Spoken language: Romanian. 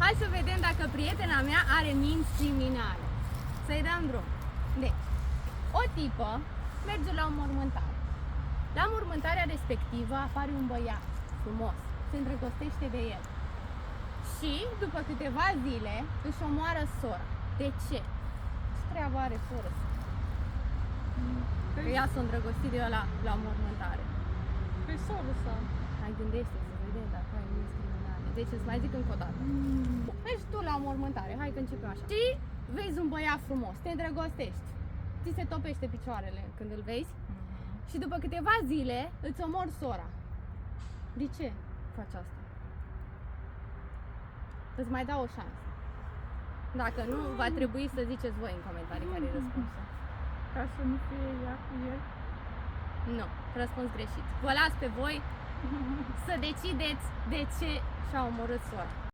Hai să vedem dacă prietena mea are minți criminale. Să-i dăm drum. Deci, o tipă merge la o mormântare. La mormântarea respectivă apare un băiat frumos, se îndrăgostește de el. Și după câteva zile își omoară sora. De ce? Ce treabă are sora? Că ea s-a îndrăgostit de el la mormântare. Pe soră sa. Hai, gândește să vedem dacă ai minți criminale. Deci îți mai zic încă o dată. Mergi tu la o mormântare, hai că începem așa. Și vezi un băiat frumos, te îndrăgostești. Ți se topește picioarele când îl vezi. Și după câteva zile îți omori sora. De ce faci asta? Îți mai dau o șansă. Dacă nu, va trebui să ziceți voi în comentarii care e răspunsul. Ca să nu fie ea cu el. Nu, răspuns greșit. Vă las pe voi să decideți de ce și-a omorât sora.